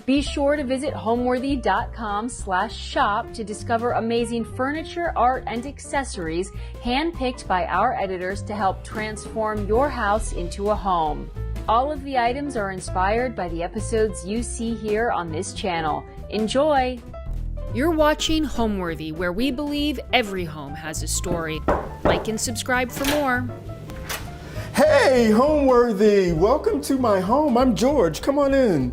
Be sure to visit homeworthy.com/shop to discover amazing furniture, art, and accessories handpicked by our editors to help transform your house into a home. All of the items are inspired by the episodes you see here on this channel. Enjoy! You're watching Homeworthy, where we believe every home has a story. Like and subscribe for more. Hey, Homeworthy! Welcome to my home. I'm George. Come on in.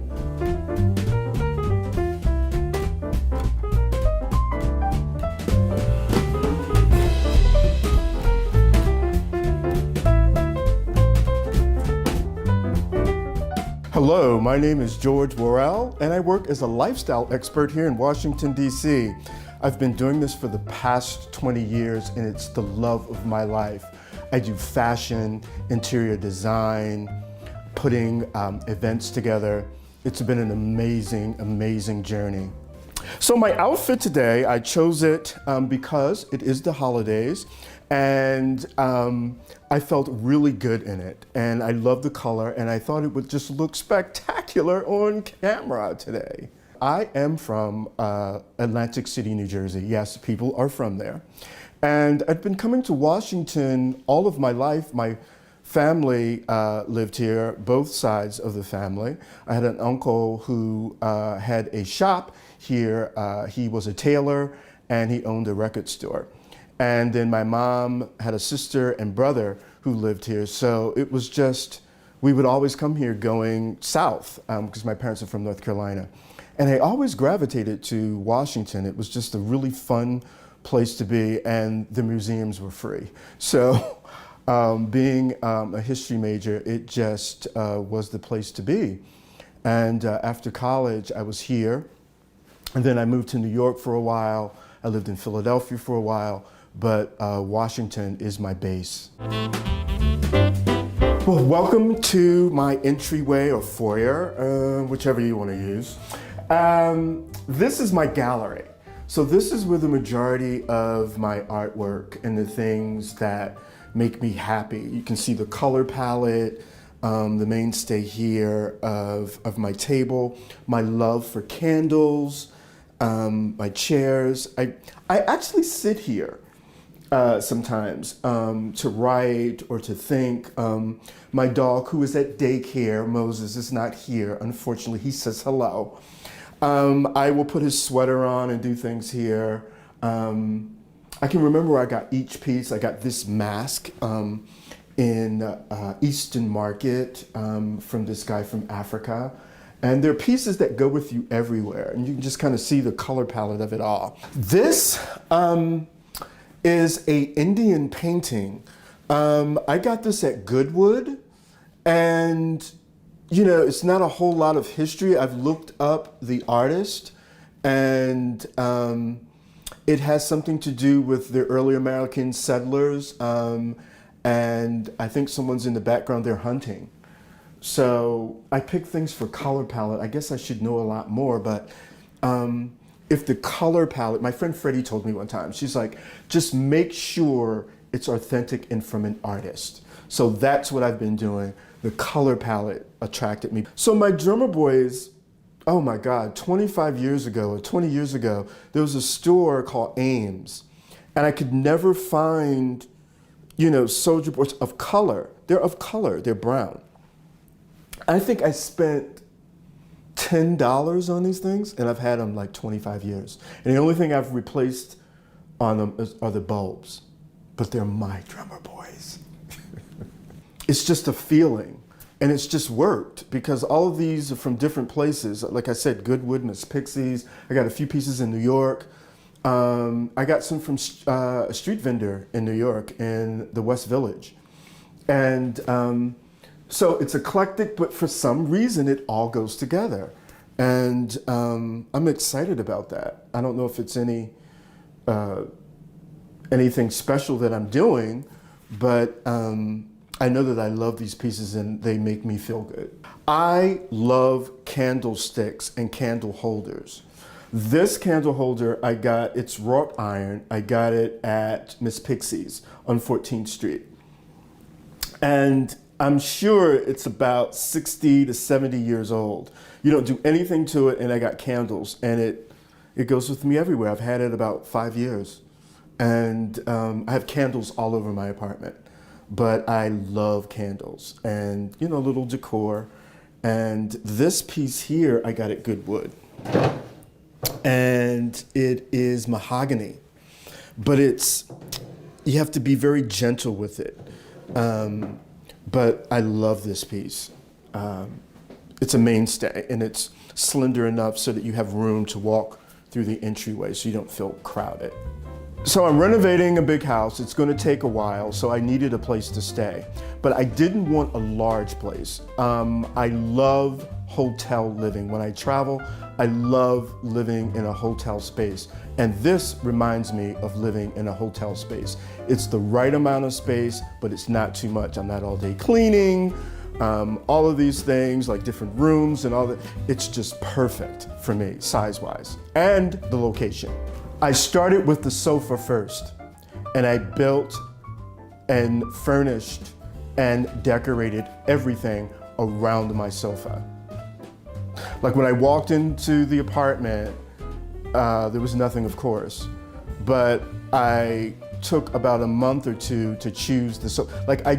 Hello, my name is George Worrell, and I work as a lifestyle expert here in Washington, D.C. I've been doing this for the past 20 years, and it's the love of my life. I do fashion, interior design, putting events together. It's been an amazing, amazing journey. So my outfit today, I chose it because it is the holidays, and I felt really good in it, and I love the color, and I thought it would just look spectacular on camera today. I am from Atlantic City, New Jersey. Yes, people are from there. And I've been coming to Washington all of my life. My family lived here, both sides of the family. I had an uncle who had a shop here. He was a tailor, and he owned a record store. And then my mom had a sister and brother who lived here. So it was just, we would always come here going south because my parents are from North Carolina. And I always gravitated to Washington. It was just a really fun place to be, and the museums were free. So being a history major, it just was the place to be. And after college, I was here. And then I moved to New York for a while. I lived in Philadelphia for a while. But Washington is my base. Well, welcome to my entryway or foyer, whichever you want to use. This is my gallery. So this is where the majority of my artwork and the things that make me happy. You can see the color palette, the mainstay here of my table, my love for candles, my chairs. I actually sit here sometimes to write or to think. My dog, who is at daycare, Moses, is not here. Unfortunately, he says hello. I will put his sweater on and do things here. I can remember where I got each piece. I got this mask in Eastern Market from this guy from Africa. And there are pieces that go with you everywhere, and you can just kind of see the color palette of it all. This is a Indian painting. I got this at Goodwood, and you know, it's not a whole lot of history. I've looked up the artist, and it has something to do with the early American settlers, and I think someone's in the background there hunting. So I pick things for color palette. I guess I should know a lot more, but if the color palette, my friend Freddie told me one time, she's like, just make sure it's authentic and from an artist. So that's what I've been doing. The color palette attracted me. So my drummer boys, oh my God, 25 years ago or 20 years ago, there was a store called Ames, and I could never find, you know, soldier boys of color. They're of color, they're brown. I think I spent $10 on these things, and I've had them like 25 years. And the only thing I've replaced on them are the bulbs, but they're my drummer boys. It's just a feeling, and it's just worked because all of these are from different places. Like I said, Goodwood and Miss Pixies. I got a few pieces in New York. I got some from a street vendor in New York in the West Village. And so it's eclectic, but for some reason it all goes together. And I'm excited about that. I don't know if it's anything special that I'm doing, but I know that I love these pieces and they make me feel good. I love candlesticks and candle holders. This candle holder I got, it's wrought iron. I got it at Miss Pixies on 14th Street. And I'm sure it's about 60 to 70 years old. You don't do anything to it, and I got candles, and it goes with me everywhere. I've had it about 5 years, and I have candles all over my apartment. But I love candles, and a little decor. And this piece here, I got at Goodwood, and it is mahogany, but you have to be very gentle with it. But I love this piece. It's a mainstay, and it's slender enough so that you have room to walk through the entryway so you don't feel crowded. So I'm renovating a big house. It's going to take a while, so I needed a place to stay. But I didn't want a large place. I love hotel living. When I travel, I love living in a hotel space. And this reminds me of living in a hotel space. It's the right amount of space, but it's not too much. I'm not all day cleaning, all of these things, like different rooms and all that. It's just perfect for me, size-wise, and the location. I started with the sofa first, and I built and furnished and decorated everything around my sofa. Like when I walked into the apartment, there was nothing, of course, but I took about a month or two to choose the sofa. Like I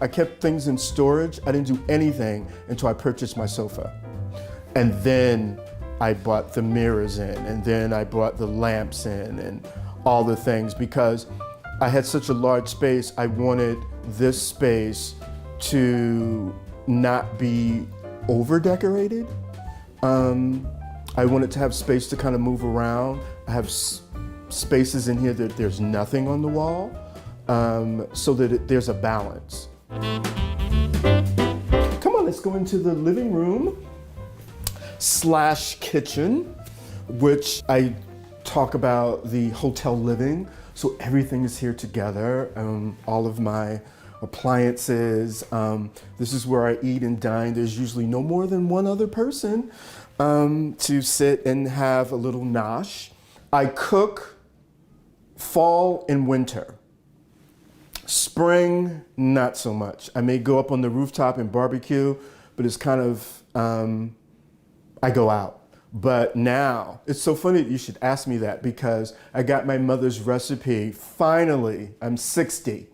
kept things in storage. I didn't do anything until I purchased my sofa. And then I bought the mirrors in, and then I brought the lamps in and all the things, because I had such a large space. I wanted this space to not be over decorated. I wanted to have space to kind of move around. I have spaces in here that there's nothing on the wall, so that there's a balance. Come on, let's go into the living room / kitchen, which I talk about the hotel living. So everything is here together. All of my appliances. This is where I eat and dine. There's usually no more than one other person to sit and have a little nosh. I cook fall and winter. Spring, not so much. I may go up on the rooftop and barbecue, but it's kind of, I go out. But now, it's so funny that you should ask me that, because I got my mother's recipe, finally, I'm 60,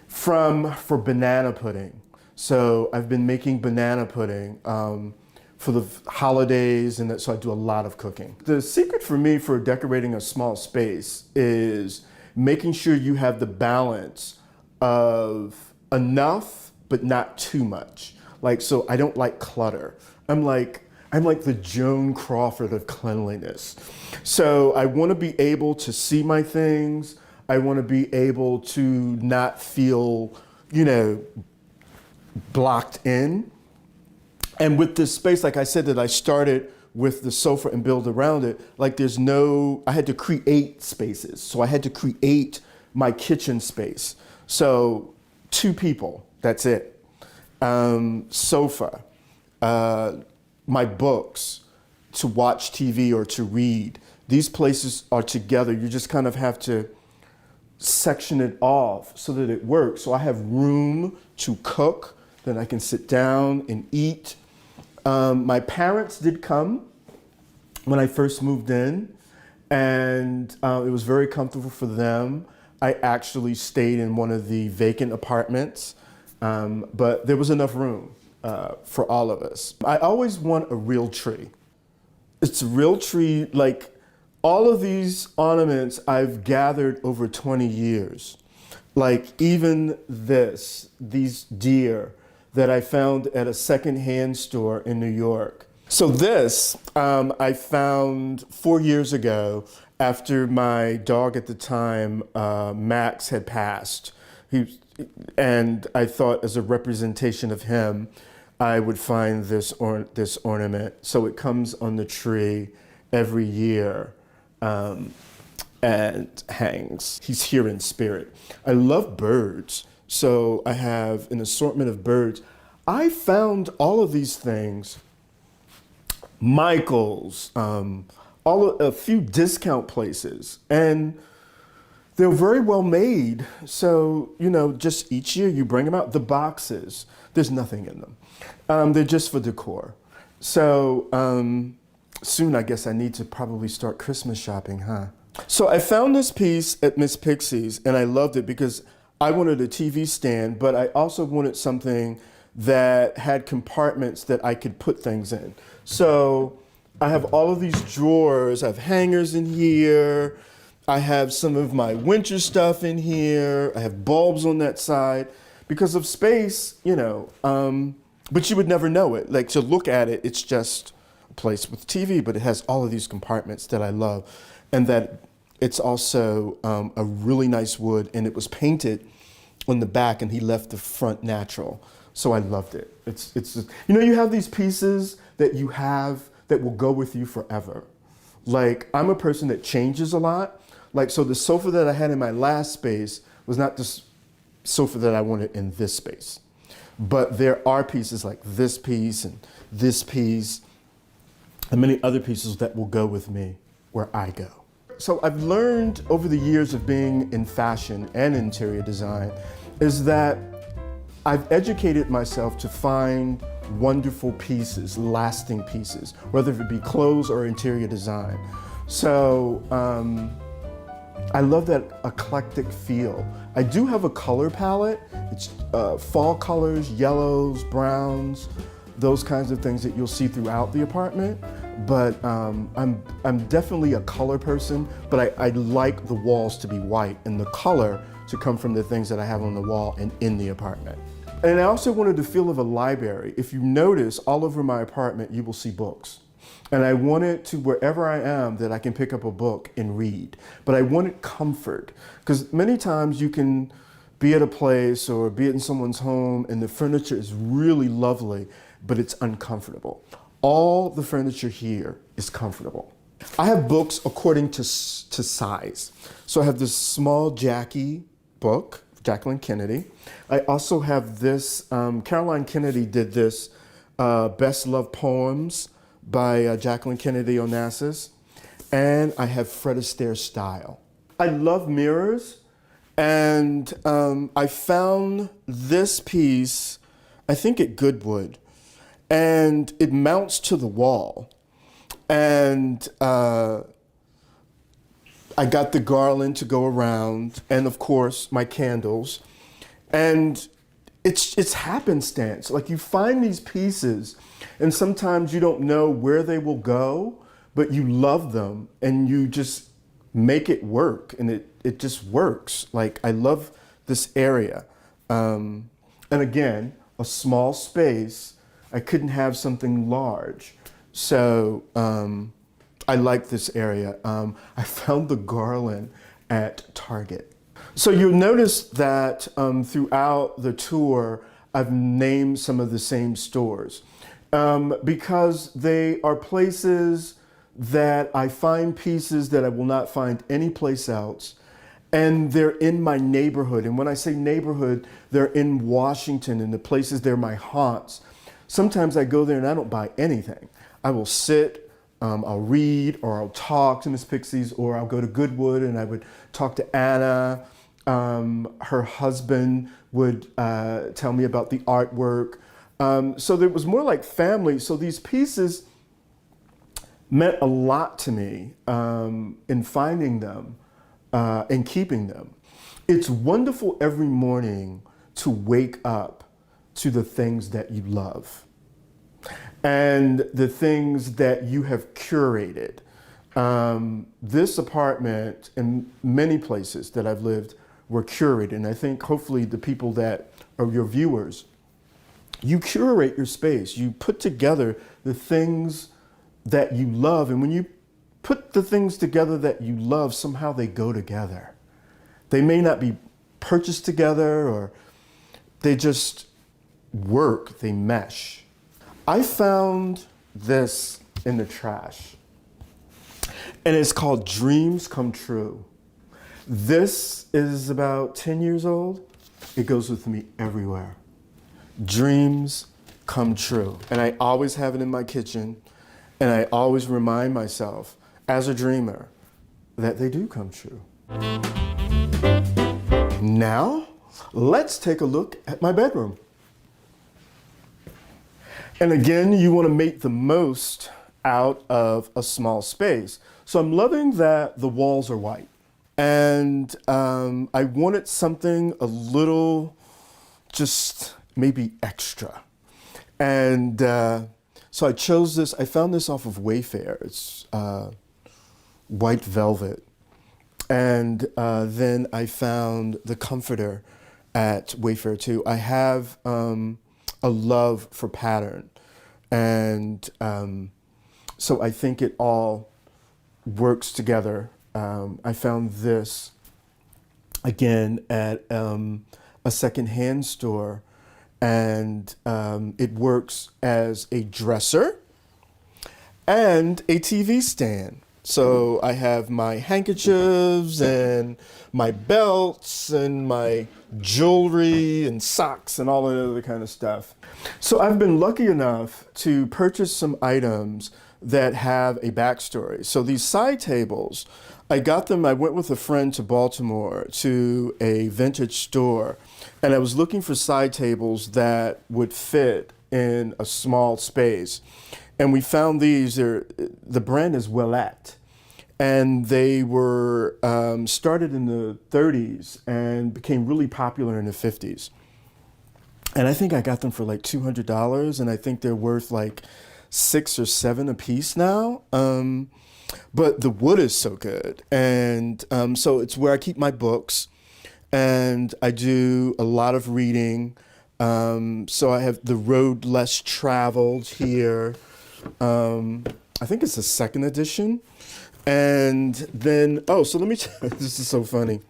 for banana pudding. So I've been making banana pudding for the holidays, and so I do a lot of cooking. The secret for me for decorating a small space is making sure you have the balance of enough, but not too much. Like, so I don't like clutter. I'm like the Joan Crawford of cleanliness. So I want to be able to see my things. I want to be able to not feel, blocked in. And with this space, like I said, that I started with the sofa and build around it, like I had to create spaces. So I had to create my kitchen space. So 2 people, that's it. Sofa. My books, to watch TV or to read. These places are together. You just kind of have to section it off so that it works. So I have room to cook, then I can sit down and eat. My parents did come when I first moved in, and it was very comfortable for them. I actually stayed in one of the vacant apartments, but there was enough room for all of us. I always want a real tree. It's a real tree. Like all of these ornaments I've gathered over 20 years. Like even these deer that I found at a secondhand store in New York. So this I found 4 years ago after my dog at the time, Max, had passed. And I thought, as a representation of him, I would find this ornament. So it comes on the tree every year and hangs. He's here in spirit. I love birds. So I have an assortment of birds. I found all of these things, Michael's, a few discount places. And They're very well made. So, you know, just each year you bring them out. The boxes, there's nothing in them. They're just for decor. So soon I guess I need to probably start Christmas shopping, huh? So I found this piece at Miss Pixie's and I loved it because I wanted a TV stand, but I also wanted something that had compartments that I could put things in. So I have all of these drawers. I have hangers in here. I have some of my winter stuff in here. I have bulbs on that side because of space, you know, but you would never know it. Like, to look at it, it's just a place with TV, but it has all of these compartments that I love, and that it's also a really nice wood, and it was painted on the back, and he left the front natural. So I loved it. It's you know, you have these pieces that you have that will go with you forever. Like, I'm a person that changes a lot. Like, so the sofa that I had in my last space was not the sofa that I wanted in this space. But there are pieces like this piece and many other pieces that will go with me where I go. So I've learned over the years of being in fashion and interior design is that I've educated myself to find wonderful pieces, lasting pieces, whether it be clothes or interior design. So I love that eclectic feel. I do have a color palette. It's fall colors, yellows, browns, those kinds of things that you'll see throughout the apartment. But I'm definitely a color person, but I like the walls to be white and the color to come from the things that I have on the wall and in the apartment. And I also wanted the feel of a library. If you notice, all over my apartment, you will see books. And I wanted to, wherever I am, that I can pick up a book and read. But I wanted comfort, because many times you can be at a place or be in someone's home and the furniture is really lovely, but it's uncomfortable. All the furniture here is comfortable. I have books according to size. So I have this small Jackie book, Jacqueline Kennedy. I also have this, Caroline Kennedy did this Best Love Poems by Jacqueline Kennedy Onassis. And I have Fred Astaire Style. I love mirrors, and I found this piece, I think at Goodwood, and it mounts to the wall. And I got the garland to go around, and of course my candles, and it's happenstance. Like, you find these pieces and sometimes you don't know where they will go, but you love them and you just make it work, and it just works. Like, I love this area. And again, a small space, I couldn't have something large. So I like this area. I found the garland at Target. So you'll notice that throughout the tour, I've named some of the same stores because they are places that I find pieces that I will not find anyplace else. And they're in my neighborhood. And when I say neighborhood, they're in Washington, and the places, they're my haunts. Sometimes I go there and I don't buy anything. I will sit, I'll read, or I'll talk to Miss Pixie's, or I'll go to Goodwood and I would talk to Anna. Her husband would tell me about the artwork. So it was more like family. So these pieces meant a lot to me in finding them and keeping them. It's wonderful every morning to wake up to the things that you love and the things that you have curated. This apartment and many places that I've lived were curated, and I think hopefully the people that are your viewers, you curate your space. You put together the things that you love, and when you put the things together that you love, somehow they go together. They may not be purchased together, or they just work, they mesh. I found this in the trash, and it's called Dreams Come True. This is about 10 years old. It goes with me everywhere. Dreams come true. And I always have it in my kitchen, and I always remind myself, as a dreamer, that they do come true. Now, let's take a look at my bedroom. And again, you want to make the most out of a small space. So I'm loving that the walls are white. And I wanted something a little, just maybe extra. And so I chose this, I found this off of Wayfair. It's white velvet. And then I found the comforter at Wayfair too. I have a love for pattern. And so I think it all works together. I found this again at a secondhand store, and it works as a dresser and a TV stand. So I have my handkerchiefs and my belts and my jewelry and socks and all that other kind of stuff. So I've been lucky enough to purchase some items that have a backstory. So these side tables, I got them, I went with a friend to Baltimore to a vintage store, and I was looking for side tables that would fit in a small space. And we found these, the brand is Worrell, and they were started in the 30s and became really popular in the 50s. And I think I got them for like $200, and I think they're worth like 6 or 7 a piece now. But the wood is so good. And so it's where I keep my books, and I do a lot of reading. So I have The Road Less Traveled here. I think it's the 2nd edition. And then, oh, so let me tell you, this is so funny.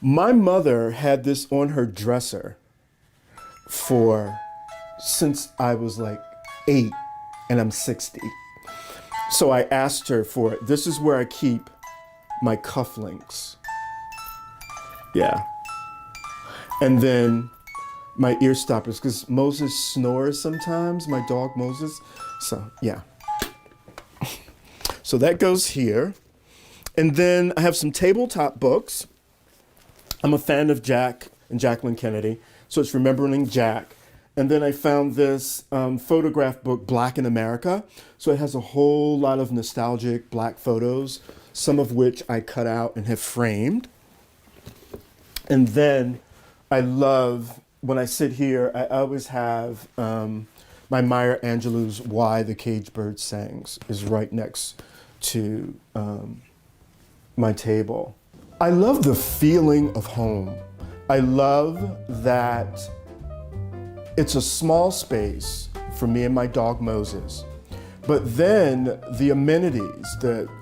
My mother had this on her dresser since I was like 8, and I'm 60. So I asked her for it. This is where I keep my cufflinks. Yeah. And then my ear stoppers, because Moses snores sometimes, my dog Moses. So, yeah. So that goes here. And then I have some tabletop books. I'm a fan of Jack and Jacqueline Kennedy, so it's Remembering Jack. And then I found this photograph book, Black in America. So it has a whole lot of nostalgic Black photos, some of which I cut out and have framed. And then I love, when I sit here, I always have my Maya Angelou's Why the Caged Bird Sings is right next to my table. I love the feeling of home. I love that it's a small space for me and my dog Moses. But then the amenities,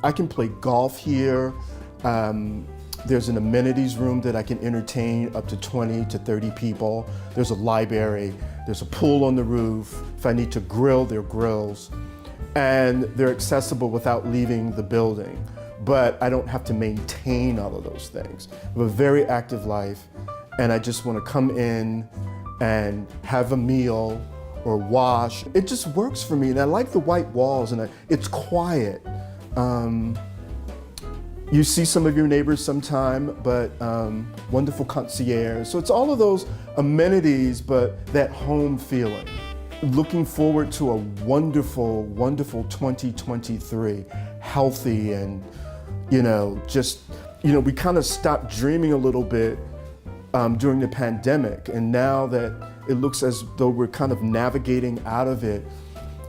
I can play golf here. There's an amenities room that I can entertain up to 20 to 30 people. There's a library, there's a pool on the roof. If I need to grill, there are grills. And they're accessible without leaving the building. But I don't have to maintain all of those things. I have a very active life, and I just want to come in and have a meal or wash. It just works for me, and I like the white walls, and it's quiet. You see some of your neighbors sometime, but wonderful concierge. So it's all of those amenities, but that home feeling. Looking forward to a wonderful, wonderful 2023, healthy, and we kind of stopped dreaming a little bit during the pandemic, and now that it looks as though we're kind of navigating out of it,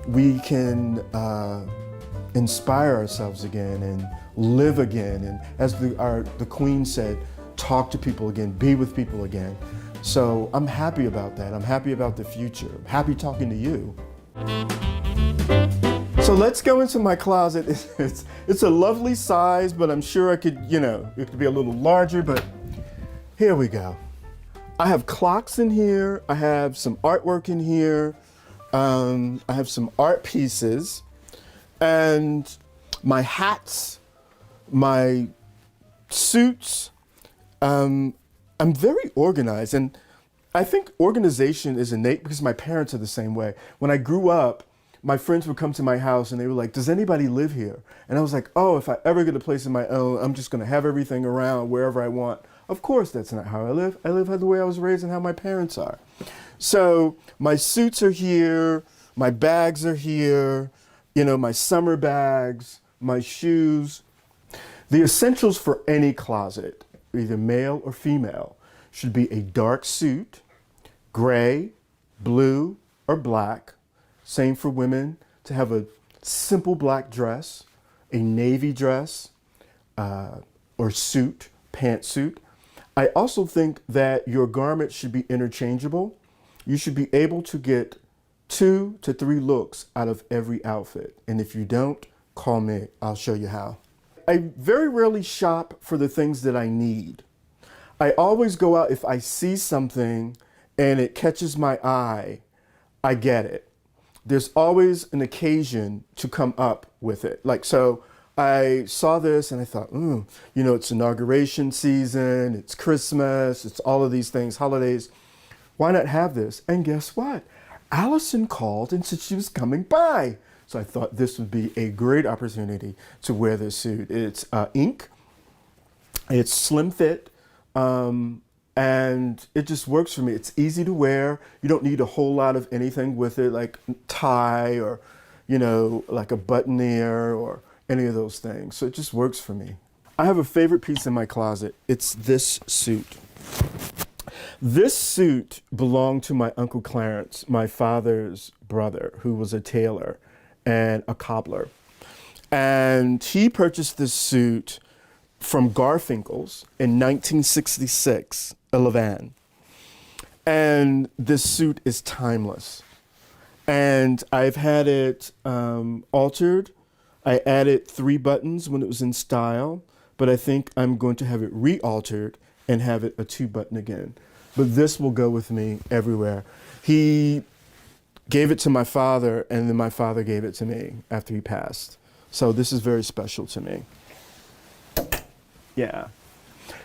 we can inspire ourselves again and live again, and as the Queen said, talk to people again, be with people again. So I'm happy about that. I'm happy about the future. I'm happy talking to you. So let's go into my closet. It's a lovely size, but I'm sure it could be a little larger, but here we go. I have clocks in here. I have some artwork in here. I have some art pieces, and my hats, my suits. I'm very organized, and I think organization is innate because my parents are the same way. When I grew up, my friends would come to my house and they were like, does anybody live here? And I was like, oh, if I ever get a place of my own, I'm just going to have everything around wherever I want. Of course, that's not how I live. I live the way I was raised and how my parents are. So my suits are here, my bags are here, you know, my summer bags, my shoes. The essentials for any closet, either male or female, should be a dark suit, gray, blue, or black. Same for women, to have a simple black dress, a navy dress, or suit, pantsuit. I also think that your garments should be interchangeable. You should be able to get 2 to 3 looks out of every outfit. And if you don't, call me, I'll show you how. I very rarely shop for the things that I need. I always go out if I see something and it catches my eye, I get it. There's always an occasion to come up with it. Like, so I saw this and I thought, you know, it's inauguration season, it's Christmas, it's all of these things, holidays. Why not have this? And guess what? Allison called and said she was coming by. So I thought this would be a great opportunity to wear this suit. It's ink, it's slim fit, and it just works for me. It's easy to wear. You don't need a whole lot of anything with it, like tie or, you know, like a buttonniere or any of those things. So it just works for me. I have a favorite piece in my closet. It's this suit. This suit belonged to my Uncle Clarence, my father's brother, who was a tailor and a cobbler. And he purchased this suit from Garfinkel's in 1966, a Levan. And this suit is timeless. And I've had it altered. I added 3 buttons when it was in style, but I think I'm going to have it re-altered and have it a 2-button again. But this will go with me everywhere. He gave it to my father, and then my father gave it to me after he passed. So this is very special to me. Yeah.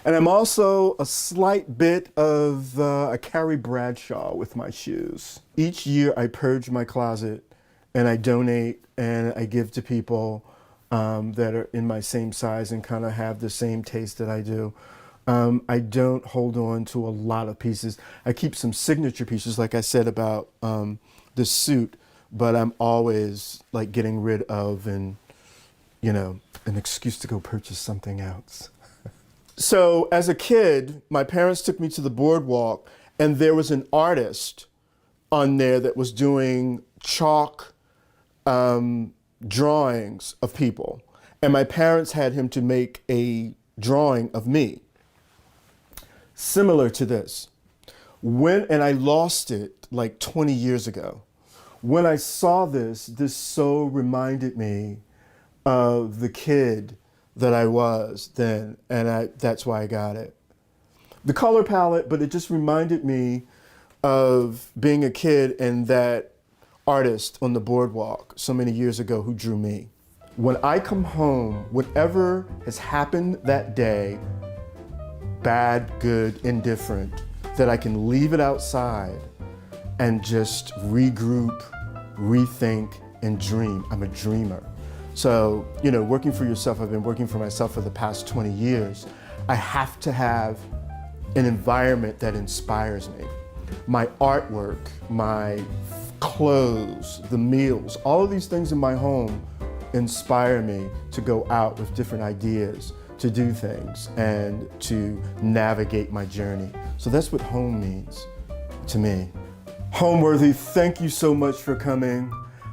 And I'm also a slight bit of a Carrie Bradshaw with my shoes. Each year I purge my closet and I donate and I give to people that are in my same size and kind of have the same taste that I do. I don't hold on to a lot of pieces. I keep some signature pieces, like I said about the suit, but I'm always like getting rid of and, you know, an excuse to go purchase something else. So as a kid, my parents took me to the boardwalk and there was an artist on there that was doing chalk drawings of people. And my parents had him to make a drawing of me, similar to this. And I lost it like 20 years ago. When I saw this so reminded me of the kid that I was then, and that's why I got it. The color palette, but it just reminded me of being a kid and that artist on the boardwalk so many years ago who drew me. When I come home, whatever has happened that day, bad, good, indifferent, that I can leave it outside and just regroup, rethink, and dream. I'm a dreamer. So, you know, working for yourself, I've been working for myself for the past 20 years. I have to have an environment that inspires me. My artwork, my clothes, the meals, all of these things in my home inspire me to go out with different ideas, to do things, and to navigate my journey. So that's what home means to me. Homeworthy, thank you so much for coming.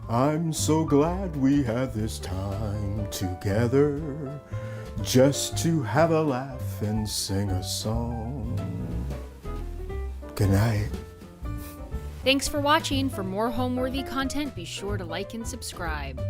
I'm so glad we had this time together just to have a laugh and sing a song. Good night. Thanks for watching. For more Homeworthy content, be sure to like and subscribe.